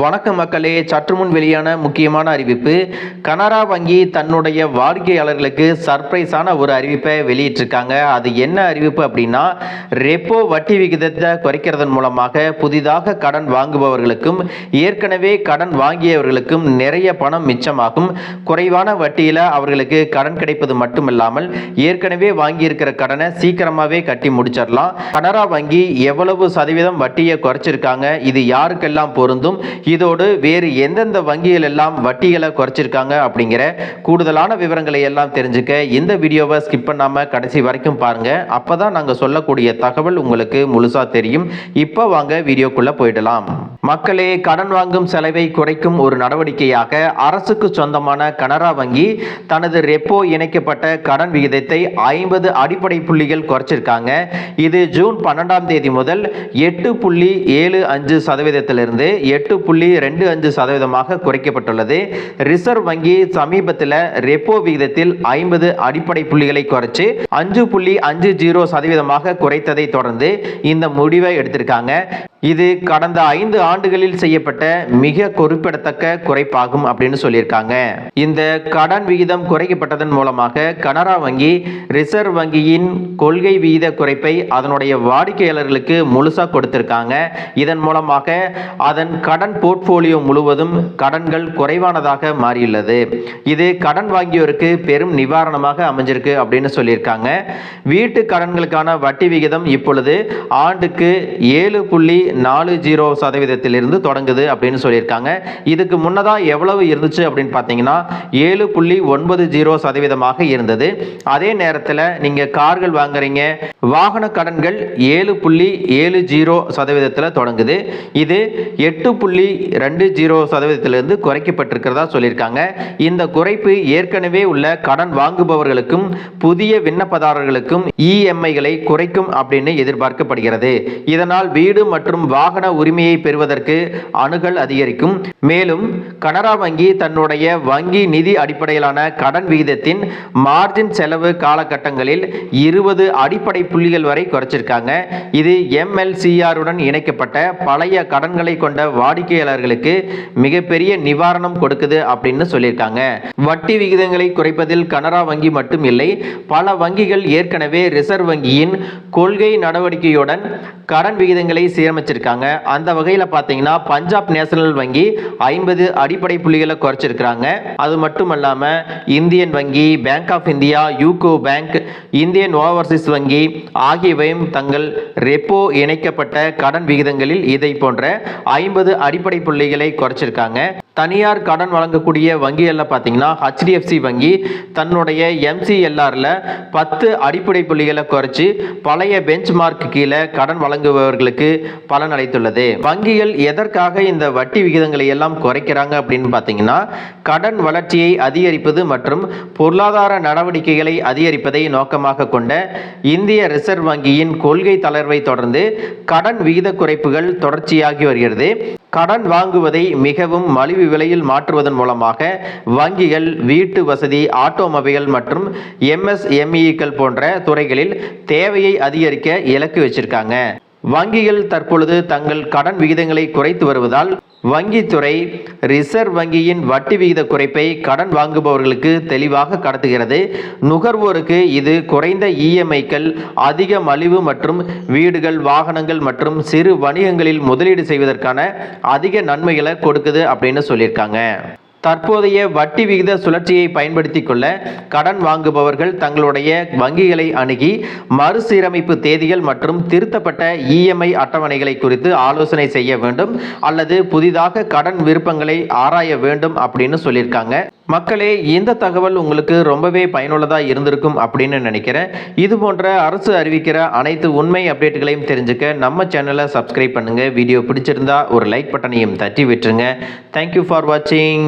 வணக்கம் மக்களே, சற்று முன் வெளியான முக்கியமான அறிவிப்பு. கனரா வங்கி தன்னுடைய வாடிக்கையாளர்களுக்கு சர்ப்ரைஸான ஒரு அறிவிப்பை வெளியிட்டிருக்காங்க. அது என்ன அறிவிப்பு அப்படின்னா, ரெப்போ வட்டி விகிதத்தை குறைக்கிறதன் மூலமாக புதிதாக கடன் வாங்குபவர்களுக்கும் ஏற்கனவே கடன் வாங்கியவர்களுக்கும் நிறைய பணம் மிச்சமாகும். குறைவான வட்டியில் அவர்களுக்கு கடன் கிடைப்பது மட்டுமில்லாமல் ஏற்கனவே வாங்கியிருக்கிற கடனை சீக்கிரமாகவே கட்டி முடிச்சிடலாம். கனரா வங்கி எவ்வளவு சதவீதம் வட்டியை குறைச்சிருக்காங்க, இது யாருக்கெல்லாம் பொருந்தும், இதோடு வேறு எந்தெந்த வங்கிகள் எல்லாம் வட்டிகளை குறைச்சிருக்காங்க அப்படிங்கிற கூடுதலான விவரங்களை எல்லாம் தெரிஞ்சுக்க இந்த வீடியோவை ஸ்கிப் பண்ணாம கடைசி வரைக்கும் பாருங்க. அப்பதான் நாங்க சொல்லக்கூடிய தகவல் உங்களுக்கு முழுசா தெரியும். இப்போ வாங்க வீடியோக்குள்ள போயிடலாம். மக்களே, கடன் வாங்கும் செலவை குறைக்கும் ஒரு நடவடிக்கையாக அரசுக்கு சொந்தமான கனரா வங்கி தனது ரெப்போ இணைக்கப்பட்ட கடன் விகிதத்தை 50 அடிப்படை புள்ளிகள் குறைச்சிருக்காங்க. இது ஜூன் 12ஆம் தேதி முதல் 8.75% 8.25% குறைக்கப்பட்டுள்ளது. ரிசர்வ் வங்கி சமீபத்தில் ரெப்போ விகிதத்தில் 50 அடிப்படை புள்ளிகளை குறைச்சு 5.50% குறைத்ததை தொடர்ந்து இந்த முடிவை எடுத்திருக்காங்க. இது கடந்த 5 ஆண்டுகளில் செய்யப்பட்ட மிக குறிப்பிடத்தக்க குறைப்பாகும் அப்படின்னு சொல்லியிருக்காங்க. இந்த கடன் விகிதம் குறைக்கப்பட்டதன் மூலமாக கனரா வங்கி ரிசர்வ் வங்கியின் கொள்கை விகித குறைப்பை அதனுடைய வாடிக்கையாளர்களுக்கு முழுசா கொடுத்திருக்காங்க. இதன் மூலமாக அதன் கடன் போர்ட்போலியோ முழுவதும் கடன்கள் குறைவானதாக மாறியுள்ளது. இது கடன் வாங்கியோருக்கு பெரும் நிவாரணமாக அமைஞ்சிருக்கு அப்படின்னு சொல்லியிருக்காங்க. வீட்டு கடன்களுக்கான வட்டி விகிதம் இப்பொழுது ஆண்டுக்கு 7.40% தொடங்குது அப்படின்னு சொல்லியிருக்காங்க. இதுக்கு முன்னதா எவ்வளவு இருந்துச்சு அப்படின்னு பார்த்தீங்கன்னா 7.90% இருந்தது. அதே நேரத்தில் நீங்க கார்கள் வாங்குறீங்க, வாகன கடன்கள் 7.70% தொடங்குது. இது 8.20% குறைக்கப்பட்டிருக்கிறதா சொல்லியிருக்காங்க. இந்த குறைப்பு ஏற்கனவே உள்ள கடன் வாங்குபவர்களுக்கும் புதிய விண்ணப்பதாரர்களுக்கும் இஎம்ஐகளை குறைக்கும் அப்படின்னு எதிர்பார்க்கப்படுகிறது. இதனால் வீடு மற்றும் வாகன உரிமையை பெறுவதற்கு அணுகல் அதிகரிக்கும். மேலும் கனரா வங்கி தன்னுடைய வங்கி நிதி அடிப்படையிலான கடன் விகிதத்தின் மார்ஜின் செலவு காலகட்டங்களில் 20 அடிப்படை புள்ளிகள் வரை குறைச்சிருக்காங்க. இது MLCR உடன் இணைக்கப்பட்ட பழைய கடன்களை கொண்ட வாடிக்கையாளர்களுக்கு மிகப்பெரிய நிவாரணம் கொடுக்குது அப்படின்னு சொல்லியிருக்காங்க. வட்டி விகிதங்களை குறைப்பதில் கனரா வங்கி மட்டும் இல்லை, பல வங்கிகள் ஏற்கனவே ரிசர்வ் வங்கியின் கொள்கை நடவடிக்கையுடன் கடன் விகிதங்களை சீரமைச்சிருக்காங்க. அந்த வகையில் பார்த்தீங்கன்னா பஞ்சாப் நேஷனல் வங்கி 50 அடிப்படை புள்ளிகளை குறைச்சிருக்கிறாங்க. அது மட்டுமல்லாம இந்தியன் வங்கி, bank of India, UCO bank, Indian overseas வங்கி ஆகியவையும் தங்கள் ரெப்போ இணைக்கப்பட்ட கடன் விகிதங்களில் இதை போன்ற 50 அடிப்படை புள்ளிகளை குறைச்சிருக்காங்க. தனியார் கடன் வழங்கக்கூடிய வங்கிகளில் பார்த்தீங்கன்னா HDFC வங்கி தன்னுடைய MCLRல 10 அடிப்படை புள்ளிகளை குறைச்சி பழைய பெஞ்ச் மார்க் கீழே கடன் வழங்குபவர்களுக்கு பலன் அளித்துள்ளது. வங்கிகள் எதற்காக இந்த வட்டி விகிதங்களை எல்லாம் குறைக்கிறாங்க அப்படின்னு பார்த்தீங்கன்னா, கடன் வளர்ச்சியை அதிகரிப்பது மற்றும் பொருளாதார நடவடிக்கைகளை அதிகரிப்பதை நோக்கமாக கொண்ட இந்திய ரிசர்வ் வங்கியின் கொள்கை தளர்வை தொடர்ந்து கடன் விகித குறைப்புகள் தொடர்ச்சியாகி வருகிறது. கடன் வாங்குவதை மிகவும் மலிவு விலையில் மாற்றுவதன் மூலமாக வங்கிகள் வீட்டு வசதி, ஆட்டோமொபைல் மற்றும் MSMEக்கள் போன்ற துறைகளில் தேவையை அதிகரிக்க இலக்கு வச்சிருக்காங்க. வங்கிகள் தற்பொழுது தங்கள் கடன் விகிதங்களை குறைத்து வருவதால் வங்கித்துறை ரிசர்வ் வங்கியின் வட்டி விகித குறைப்பை கடன் வாங்குபவர்களுக்கு தெளிவாக கடத்துகிறது. நுகர்வோருக்கு இது குறைந்த இஎம்ஐக்கள், அதிக மலிவு மற்றும் வீடுகள், வாகனங்கள் மற்றும் சிறு வணிகங்களில் முதலீடு செய்வதற்கான அதிக நன்மைகளை கொடுக்குது அப்படின்னு சொல்லியிருக்காங்க. தற்போதைய வட்டி விகித சுழற்சியை பயன்படுத்தி கொள்ள கடன் வாங்குபவர்கள் தங்களுடைய வங்கிகளை அணுகி மறுசீரமைப்பு தேதிகள் மற்றும் திருத்தப்பட்ட இஎம்ஐ அட்டவணைகளை குறித்து ஆலோசனை செய்ய வேண்டும் அல்லது புதிதாக கடன் விருப்பங்களை ஆராய வேண்டும் அப்படின்னு சொல்லியிருக்காங்க. மக்களே, இந்த தகவல் உங்களுக்கு ரொம்பவே பயனுள்ளதாக இருந்திருக்கும் அப்படின்னு நினைக்கிறேன். இது போன்ற அரசு அறிவிக்கிற அனைத்து உண்மை அப்டேட்டுகளையும் தெரிஞ்சுக்க நம்ம சேனலை சப்ஸ்கிரைப் பண்ணுங்க. வீடியோ பிடிச்சிருந்தா ஒரு லைக் பட்டனையும் தட்டி விட்டுருங்க. தேங்க்யூ ஃபார் வாட்சிங்.